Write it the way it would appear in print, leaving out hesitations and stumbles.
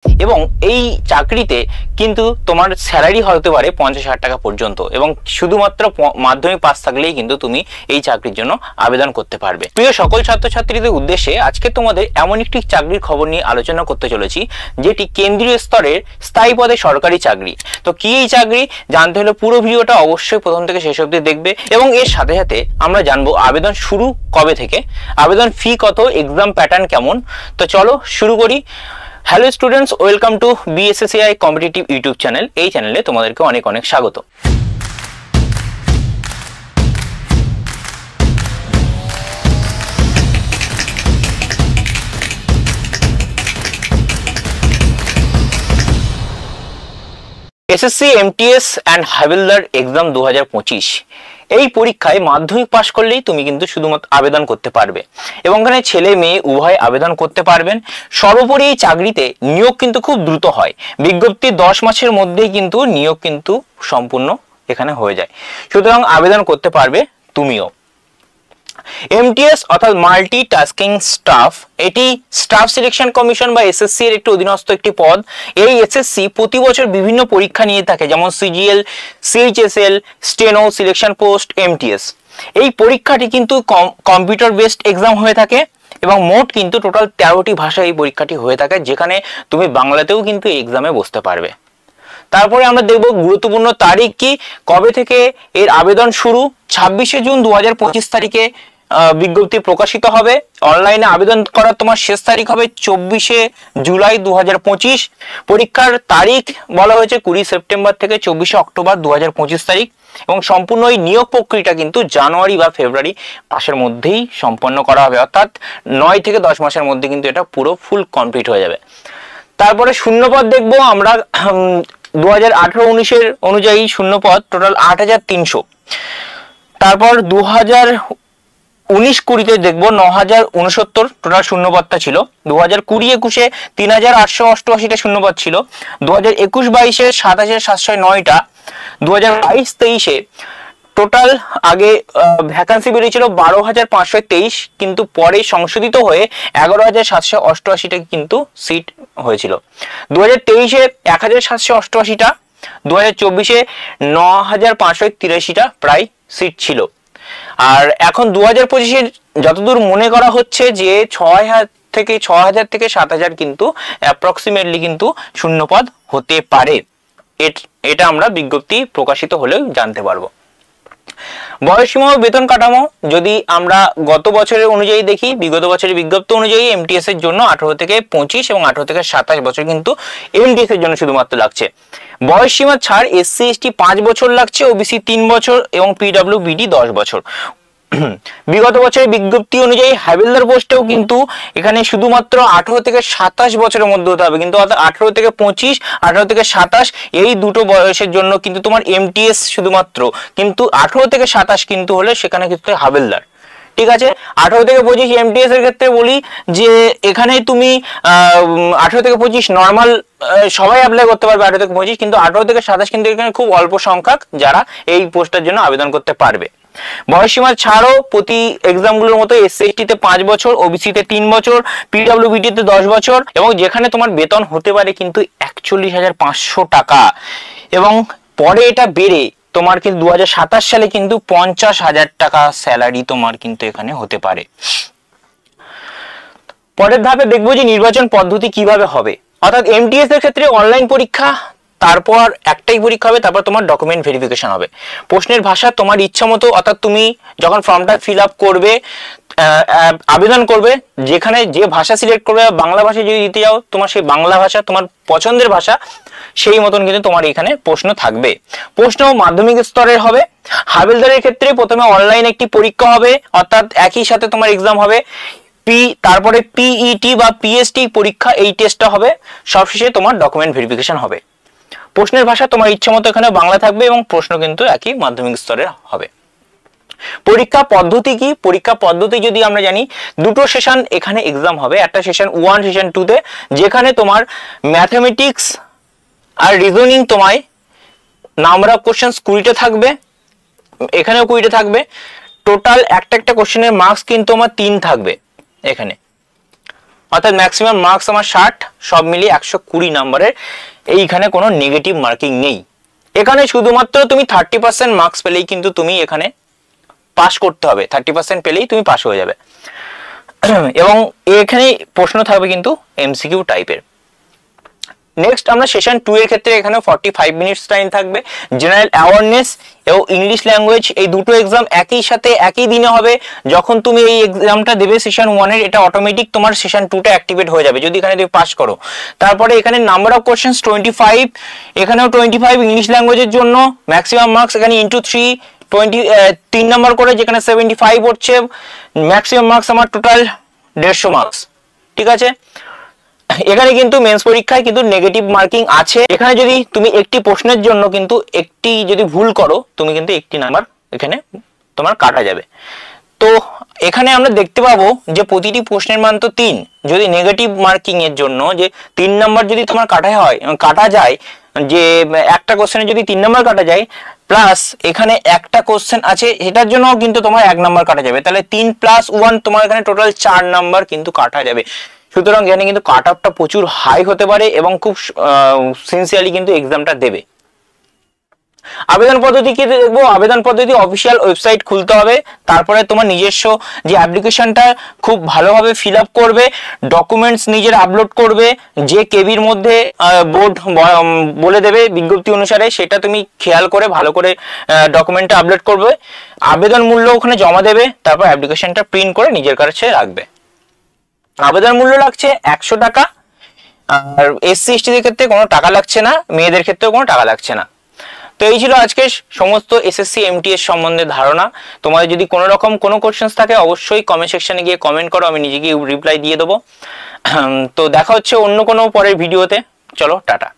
এবং এই চাকরিতে কিন্তু তোমার স্যালারি হতে পারে 50,000 টাকা পর্যন্ত, এবং শুধুমাত্র মাধ্যমিক পাস থাকলেই কিন্তু তুমি এই চাকরির জন্য আবেদন করতে পারবে। প্রিয় সকল ছাত্রছাত্রীদের উদ্দেশ্যে আজকে তোমাদের এমন একটি চাকরির খবর নিয়ে আলোচনা করতে চলেছি, যেটি কেন্দ্রীয় স্তরের স্থায়ী পদে সরকারি চাকরি। তো কি এই চাকরি জানতে হলে পুরো ভিডিওটা অবশ্যই প্রথম থেকে শেষ অবধি দেখবে, এবং এর সাথে সাথে আমরা জানবো আবেদন শুরু কবে থেকে, আবেদন ফি কত, এক্সাম প্যাটার্ন কেমন। তো চলো শুরু করি। Hello students, welcome to BSSCI competitive YouTube channel. এই চ্যানেলে তোমাদেরকে অনেক অনেক স্বাগত। SSC MTS and havildar exam 2025, এই পরীক্ষায় মাধ্যমিক পাশ করলেই তুমি কিন্তু শুধুমাত্র আবেদন করতে পারবে, এবং এখানে ছেলে মেয়ে উভয় আবেদন করতে পারবেন। সর্বোপরি এই চাকরিতে নিয়োগ কিন্তু খুব দ্রুত হয়, বিজ্ঞপ্তি 10 মাসের মধ্যেই কিন্তু নিয়োগ কিন্তু সম্পূর্ণ এখানে হয়ে যায়, সুতরাং আবেদন করতে পারবে তুমিও। এমটিএস অর্থাৎ মাল্টি টাস্কিং স্টাফ, এটি স্টাফ সিলেকশন কমিশন বা এসএসসি এর একটি অধীনস্থ একটি পদ। এই এসএসসি প্রতি বছর বিভিন্ন পরীক্ষা নিয়ে থাকে, যেমন CGL, CHSL, steno, selection post, MTS. এই পরীক্ষাটি কিন্তু কম্পিউটার বেসড এক্সাম হয়ে থাকে, এবং মোট কিন্তু টোটাল 13টি ভাষায় এই পরীক্ষাটি হয়ে থাকে, যেখানে তুমি বাংলাতেও কিন্তু এই এক্সামে বসতে পারবে। তারপরে আমরা দেখব গুরুত্বপূর্ণ তারিখ কি, কবে থেকে এর আবেদন শুরু। 26শে জুন 2025 তারিখে বিজ্ঞপ্তি প্রকাশিত হবে। অনলাইনে আবেদন করার তোমার শেষ তারিখ হবে 24শে জুলাই 2025। পরীক্ষার তারিখ বলা হয়েছে 20 সেপ্টেম্বর থেকে 24শে অক্টোবর 2025 তারিখ, এবং সম্পূর্ণ এই নিয়োগ প্রক্রিয়াটা কিন্তু জানুয়ারি বা ফেব্রুয়ারি মাসের মধ্যেই সম্পন্ন করা হবে, অর্থাৎ 9 থেকে 10 মাসের মধ্যে কিন্তু এটা পুরো ফুল কমপ্লিট হয়ে যাবে। তারপরে শূন্যপদ দেখবো আমরা 2018-19 অনুযায়ী শূন্যপদ টোটাল 8,300। তারপর 2019-20 দেখবো 9,069 টোটাল শূন্যপদটা ছিল। 2020-21 3,888টা শূন্যপদ ছিল। 2021-22 7,709টা। 2022-23 টোটাল আগে ভ্যাকান্সি বেরিয়েছিল 12,523, কিন্তু পরে সংশোধিত হয়ে 11,788টা কিন্তু সিট হয়েছিল। 2023-এ 1,788টা, 2024-এ 9,583টা প্রায় সিট ছিল। আর এখন 2025-এ যতদূর মনে করা হচ্ছে যে 6,000 থেকে 7,000 কিন্তু অ্যাপ্রক্সিমেটলি কিন্তু শূন্যপদ হতে পারে। এটা আমরা বিজ্ঞপ্তি প্রকাশিত হলেও জানতে পারবো। বয়সসীমা ও বেতন কাঠামো যদি আমরা গত বছরের অনুযায়ী দেখি, বিগত বছরের বিজ্ঞপ্তি অনুযায়ী এমটিএস এর জন্য 18 থেকে 25 এবং 18 থেকে 27 বছর কিন্তু এমটিএস এর জন্য শুধুমাত্র লাগছে। বয়সসীমা ছাড় এসসি এসটি 5 বছর লাগছে, ওবিসি 3 বছর এবং পিডব্লিউবিডি 10 বছর। বিগত বছরের বিজ্ঞপ্তি অনুযায়ী হাবিলদার পোস্টেও কিন্তু এখানে শুধুমাত্র 18 থেকে 27 বছরের মধ্যে হতে হবে, কিন্তু অর্থাৎ 18 থেকে 25, 18 থেকে 27 এই দুটো বয়সের জন্য কিন্তু তোমার এমটিএস শুধুমাত্র, কিন্তু 18 থেকে 27 কিন্তু হলে সেখানে কিন্তু হাবিলদার। ঠিক আছে, 18 থেকে 25 এমটিএস এর ক্ষেত্রে বলি যে এখানে তুমি 18 থেকে 25 নর্মাল সবাই অ্যাপ্লাই করতে পারবে 18 থেকে 25, কিন্তু 18 থেকে 27 কিন্তু এখানে খুব অল্প সংখ্যক যারা এই পোস্টের জন্য আবেদন করতে পারবে। বয়সসীমা ছাড়ও প্রতি এক্সামগুলোর মতো এসসি এসটিতে 5 বছর, ওবিসিতে 3 বছর, পিডব্লিউবিডিতে 10 বছর, এবং যেখানে তোমার বেতন হতে পারে কিন্তু 41,500 টাকা, এবং পরে এটা বেড়ে তোমার কিন্তু 2027 সালে কিন্তু 50,000 টাকা স্যালারি তোমার কিন্তু এখানে হতে পারে। পরের ধাপে দেখবো যে নির্বাচন পদ্ধতি কিভাবে হবে, অর্থাৎ এমটিএস এর ক্ষেত্রে অনলাইন পরীক্ষা, তারপর একটাই পরীক্ষা হবে, তারপর তোমার ডকুমেন্ট ভেরিফিকেশন হবে। প্রশ্নের ভাষা তোমার ইচ্ছা মতো, অর্থাৎ তুমি যখন ফর্মটা ফিল আপ করবে, আবেদন করবে, যেখানে যে ভাষা সিলেক্ট করবে, বাংলা ভাষায় যদি দিতে যাও তোমার সেই বাংলা ভাষা, তোমার পছন্দের ভাষা, সেই মতন কিন্তু তোমার এখানে প্রশ্ন থাকবে। প্রশ্ন মাধ্যমিক স্তরের হবে। হাবিলদারের ক্ষেত্রে প্রথমে অনলাইন একটি পরীক্ষা হবে, অর্থাৎ একই সাথে তোমার এক্সাম হবে। তারপরে পিইটি বা পিএসটি পরীক্ষা, এই টেস্টটা হবে। সবশেষে তোমার ডকুমেন্ট ভেরিফিকেশন হবে। প্রশ্নের ভাষা তোমার ইচ্ছা মতো এখানে বাংলা থাকবে, এবং প্রশ্ন কিন্তু একই মাধ্যমিক স্তরের হবে। পরীক্ষা পদ্ধতি কি, পরীক্ষা পদ্ধতি যদি আমরা জানি, দুটো সেশন এখানে এক্সাম হবে। একটা সেশন 1, সেশন 2-তে, যেখানে তোমার ম্যাথমেটিক্স আর রিজনিং তোমায় নাম্বার অফ কোশ্চেন 20টা থাকবে, এখানেও 20টা থাকবে। টোটাল একটা কোশ্চেনের মার্কস কিন্তু তোমার 3 থাকবে এখানে। অর্থাৎ ম্যাক্সিমাম মার্কস আমার 60, সব মিলিয়ে 120 নম্বরের। এইখানে কোনো নেগেটিভ মার্কিং নেই। এখানে শুধুমাত্র তুমি 30% মার্কস পেলেই কিন্তু তুমি এখানে পাস করতে হবে, 30% পেলেই তুমি পাস হয়ে যাবে। এবং এখানে প্রশ্ন থাকবে কিন্তু এমসিকিউ টাইপের। নেক্সট আমরা সেশন 2 এর ক্ষেত্রে এখানে 45 মিনিটস টাইম থাকবে। জেনারেল অ্যাওয়ারনেস এবং ইংলিশ ল্যাঙ্গুয়েজ, এই দুটো এক্সাম একই সাথে একই দিনে হবে। যখন তুমি এই এক্সামটা দেবে সেশন 1 এর, এটা অটোমেটিক তোমার সেশন 2টা অ্যাক্টিভেট হয়ে যাবে যদি এখানে তুমি পাস করো। তারপরে এখানে নাম্বার অফ কোশ্চেন্স 25, এখানেও 25 ইংলিশ ল্যাঙ্গুয়েজের জন্য। ম্যাক্সিমাম মার্কস এখানে ইন্টু 3 নাম্বার করে, যেখানে 75 হচ্ছে। ম্যাক্সিমাম মার্কস আমার টোটাল 150 মার্কস। ঠিক আছে, এখানে কিন্তু মেন্স পরীক্ষায় কিন্তু নেগেটিভ মার্কিং আছে। এখানে যদি তুমি একটি প্রশ্নের জন্য কিন্তু একটি যদি ভুল করো, তুমি কিন্তু একটি নাম্বার এখানে তোমার কাটা যাবে। তো এখানে আমরা দেখতে পাবো যে প্রতিটি প্রশ্নের মান তো 3, যদি নেগেটিভ মার্কিং এর জন্য যে 3 নাম্বার যদি তোমার কাটা যায়, যে একটা কোশ্চেনে যদি 3 নাম্বার কাটা যায়, প্লাস এখানে একটা কোশ্চেন আছে সেটার জন্য কিন্তু তোমার 1 নাম্বার কাটা যাবে, তাহলে 3 + 1 তোমার এখানে টোটাল 4 নাম্বার কিন্তু কাটা যাবে। সুতরাং এখানে কিন্তু কাট অফটা প্রচুর হাই হতে পারে এবং খুব সিনসিয়ারলি কিন্তু এক্সামটা দেবে। আবেদন পদ্ধতি কি দেখবো? আবেদন পদ্ধতি অফিসিয়াল ওয়েবসাইট খুলতে হবে, তারপরে তোমার নিজস্ব যে অ্যাপ্লিকেশনটা খুব ভালোভাবে ফিল আপ করবে, ডকুমেন্টস নিজের আপলোড করবে, যে কেবির মধ্যে বোর্ড বলে দেবে বিজ্ঞপ্তি অনুসারে, সেটা তুমি খেয়াল করে ভালো করে ডকুমেন্টটা আপলোড করবে। আবেদন মূল্য ওখানে জমা দেবে, তারপর অ্যাপ্লিকেশনটা প্রিন্ট করে নিজের কাছে রাখবে। আবেদন মূল্য লাগছে 100 টাকা। আর এসসি এসটিদের ক্ষেত্রে কোনো টাকা লাগছে না, মেয়েদের ক্ষেত্রেও কোনো টাকা লাগছে না। তো এই ছিল আজকে সমস্ত এসএসসি এমটিএস সম্বন্ধে ধারণা। তোমাদের যদি কোনো রকম কোনো কোশ্চেন্স থাকে অবশ্যই কমেন্ট সেকশনে গিয়ে কমেন্ট করো, আমি নিজে গিয়ে রিপ্লাই দিয়ে দেবো। তো দেখা হচ্ছে অন্য কোনো পরের ভিডিওতে। চলো টাটা।